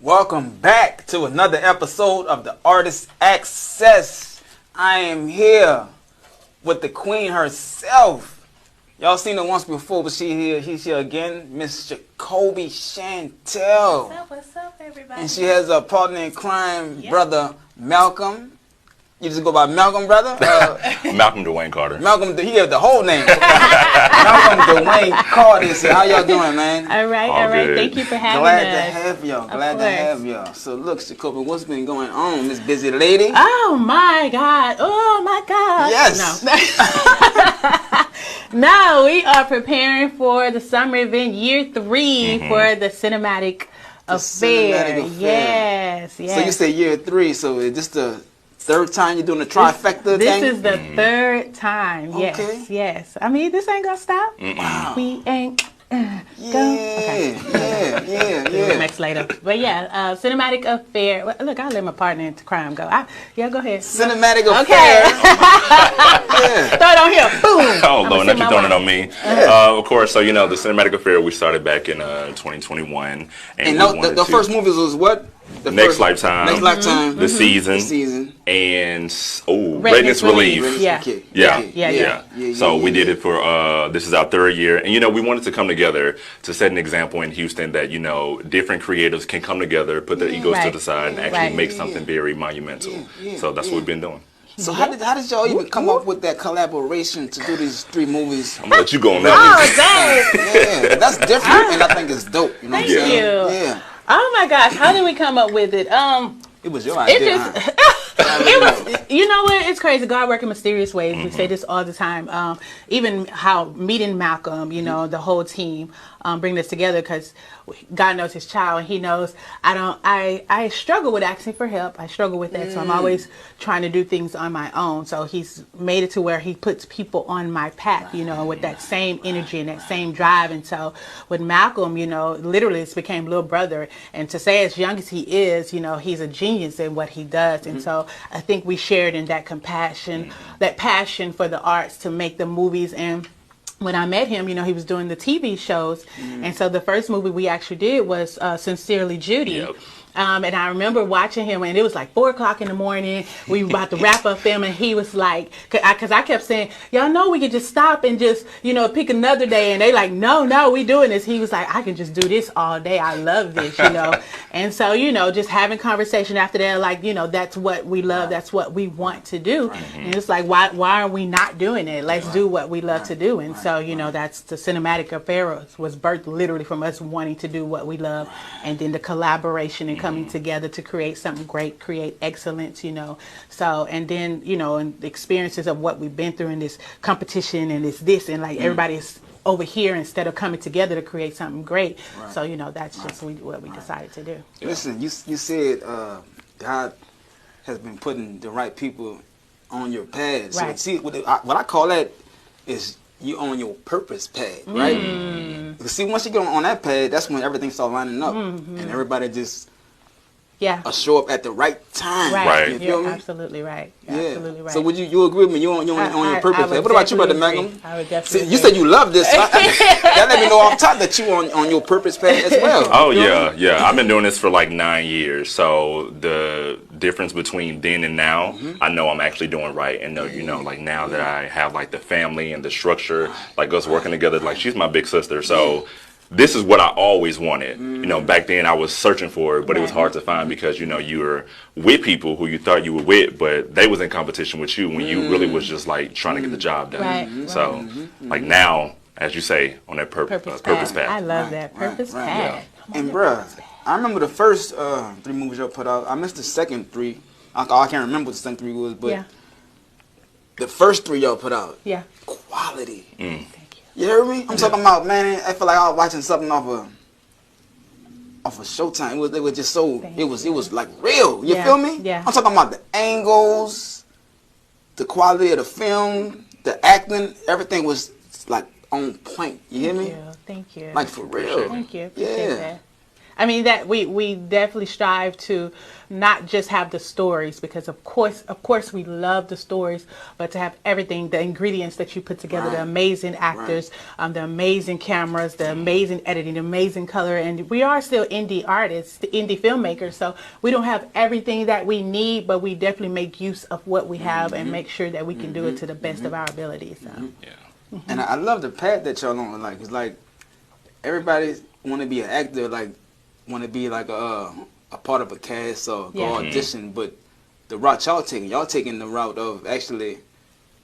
Welcome back to another episode of the Artist Access. I am here with the queen herself. Y'all seen her once before, but she's here again, Miss Shacolby Shentell. What's up, everybody? And she has a partner in crime, brother Malcolm. You just go by Malcolm, brother? Malcolm Dwayne Carter. Malcolm, he gave the whole name. Malcolm Dwayne Carter. So how y'all doing, man? All right. Good. Thank you for having Glad us. to have y'all. Glad to have y'all. So look, Shacolby, what's been going on, Miss Busy Lady? Oh my God. Yes. No, we are preparing for the summer event year 3 for the cinematic affair. Yes. So you say year 3, so is this the third time you're doing the trifecta thing? This is the third time. Okay. Yes. I mean, this ain't gonna stop. Wow. We ain't Yeah. Next later. But yeah, cinematic affair. Well, look, I'll let my partner into crime go. Go ahead. Cinematic affair. Okay. Yeah. Throw it on here. Boom. Oh, Lord, not you throwing it on me. Of course, so, you know, the Cinematic Affair, we started back in 2021. And the first movies was what? Next Lifetime. Next Lifetime. The Season. The Season. And, Redness Relief. Yeah. So we did it for, this is our third year. And, you know, we wanted to come together to set an example in Houston that, you know, different creatives can come together, put their egos to the side, and actually make something very monumental. So that's what we've been doing. So how did y'all even come up with that collaboration to do these 3 movies? I'm going to let you go on that. Oh, dang. Yeah, that's different, and I think it's dope. You know what I'm Thank saying? you. Yeah. Oh my gosh, how did we come up with it? It was your idea. It was, you know what? It's crazy. God works in mysterious ways. We say this all the time. Even how meeting Malcolm, you know, the whole team, bring this together because God knows his child, and he knows I struggle with asking for help. I struggle with that, so I'm always trying to do things on my own. So he's made it to where he puts people on my path, you know, with that same energy and that same drive. And so with Malcolm, you know, literally it's became little brother. And to say as young as he is, you know, he's a genius in what he does. And so I think we shared in that compassion, that passion for the arts to make the movies. And when I met him, you know, he was doing the TV shows. And so the first movie we actually did was Sincerely Judy. Yep. And I remember watching him, and it was like 4 o'clock in the morning. We were about to wrap up film, and he was like, because I kept saying, y'all know we could just stop and just, you know, pick another day. And they like, no, we doing this. He was like, I can just do this all day. I love this, you know. And so, you know, just having conversation after that, like, you know, that's what we love. That's what we want to do. And it's like, why are we not doing it? Let's do what we love to do. And so, you know, that's the Cinematic Affair was birthed literally from us wanting to do what we love, and then the collaboration and coming together to create something great, create excellence, you know. So, and then, you know, and the experiences of what we've been through in this competition and this and like everybody's over here instead of coming together to create something great. So, you know, that's just what we decided to do. Listen, you said God has been putting the right people on your path. So see, what I call that is you on your purpose path, right? Because see, once you get on that path, that's when everything starts lining up, and everybody just show up at the right time. Right. You feel me? Absolutely right. Yeah. Absolutely right. So would you agree with me? You on your purpose path. What about you, brother Malcolm? I would definitely You said you love this. So that let me know off top that you on your purpose path as well. Oh, yeah. I've been doing this for like 9 years. So the difference between then and now, I know I'm actually doing right. And know, you know, like now that I have like the family and the structure, like us working together, like she's my big sister. So this is what I always wanted. You know, back then I was searching for it, but it was hard to find because, you know, you were with people who you thought you were with, but they was in competition with you when you really was just like trying to get the job done. So like now, as you say, on that purpose path. I love that. Purpose path. And bruh, I remember the first 3 movies y'all put out. I missed the second 3. I can't remember what the second 3 was, but the first 3 y'all put out. Quality. You hear me? I'm talking about, man, I feel like I was watching something off of Showtime. It was just so, it was like real. You feel me? Yeah. I'm talking about the angles, the quality of the film, the acting, everything was like on point. You hear me? Thank you. Like for real. Thank you. Appreciate that. I mean, that we definitely strive to not just have the stories, because of course we love the stories, but to have everything, the ingredients that you put together, the amazing actors, the amazing cameras, the amazing editing, the amazing color. And we are still indie artists, the indie filmmakers, so we don't have everything that we need, but we definitely make use of what we have and make sure that we can do it to the best of our abilities. So. Yeah. And I love the path that y'all on. Like, it's like everybody want to be an actor, like want to be like a part of a cast or go audition, but the route y'all taking the route of actually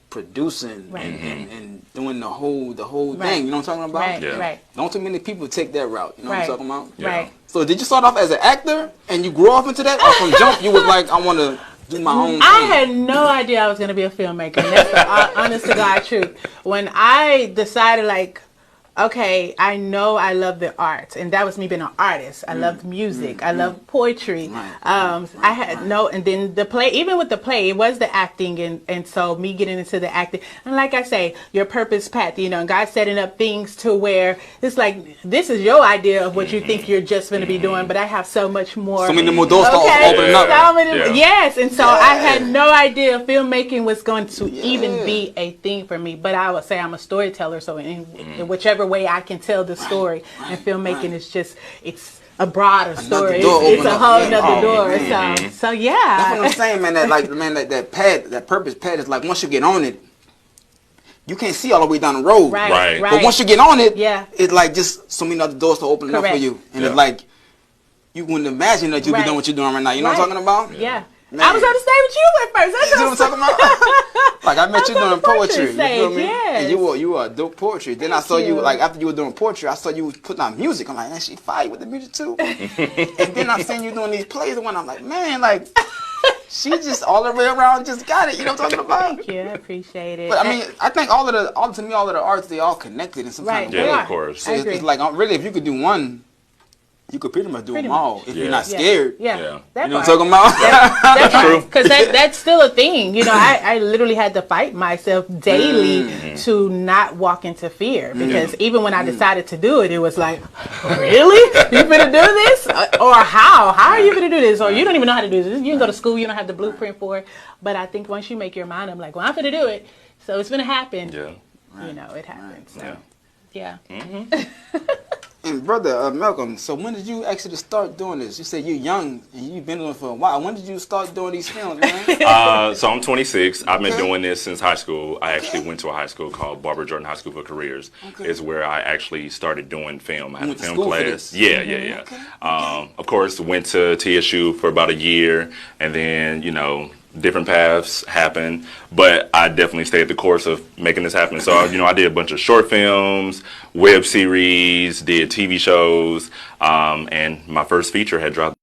producing and doing the whole thing. You know what I'm talking about? Right. Don't too many people take that route. You know what I'm talking about? Yeah. Right. So did you start off as an actor and you grew off into that, or from jump you was like, I want to do my own thing? I had no idea I was going to be a filmmaker. And that's the honest to God truth. When I decided, like, okay, I know I love the arts, and that was me being an artist. I loved music. I loved poetry. I had no, and then the play, even with the play, it was the acting, and so me getting into the acting. And like I say, your purpose path, you know, and God setting up things to where it's like, this is your idea of what you think you're just going to be doing, but I have so much more. So many more doors opening up. So many, yes, and so I had no idea filmmaking was going to even be a thing for me. But I would say I'm a storyteller, so in whichever way I can tell the story, and filmmaking is just, it's a broader story. It's a whole nother door. So yeah. That's what I'm saying, man. That path, that purpose path is like, once you get on it, you can't see all the way down the road. Right. But once you get on it, it's like just so many other doors to open up for you, and it's like you wouldn't imagine that you'd be doing what you're doing right now. You know what I'm talking about? Yeah. Man. I was on the stage with you at first. You know what I'm talking about? Like, I met you doing poetry. You feel me? Yes. And you were a dope poetry. Then I saw you, like, after you were doing poetry, I saw you putting out music. I'm like, man, she fire with the music too. And then I seen you doing these plays, and I'm like, man, like, she just all the way around just got it. You know what I'm talking about? Thank you. I appreciate it. But I mean, I think all of the arts, they all connected in some kind of way. Yeah, of course. So it's like, really, if you could do one, you could pretty much do them all if you're not scared. Yeah. You know what I'm talking about? That's true. Because that's still a thing. You know, I literally had to fight myself daily to not walk into fear. Because even when I decided to do it, it was like, really? You gonna do this? Or how? How are you gonna do this? Or you don't even know how to do this. You can go to school, you don't have the blueprint for it. But I think once you make your mind, I'm like, well, I'm gonna do it. So it's gonna happen. Yeah. You know, it happens. So, yeah. And brother Malcolm, so when did you actually start doing this? You said you're young and you've been doing it for a while. When did you start doing these films, man? So I'm 26. I've been doing this since high school. I actually went to a high school called Barbara Jordan High School for Careers. Is where I actually started doing film. I had a film class. Yeah. Of course, went to TSU for about a year, and then, you know, different paths happen, but I definitely stayed the course of making this happen. So, you know, I did a bunch of short films, web series, did TV shows, and my first feature had dropped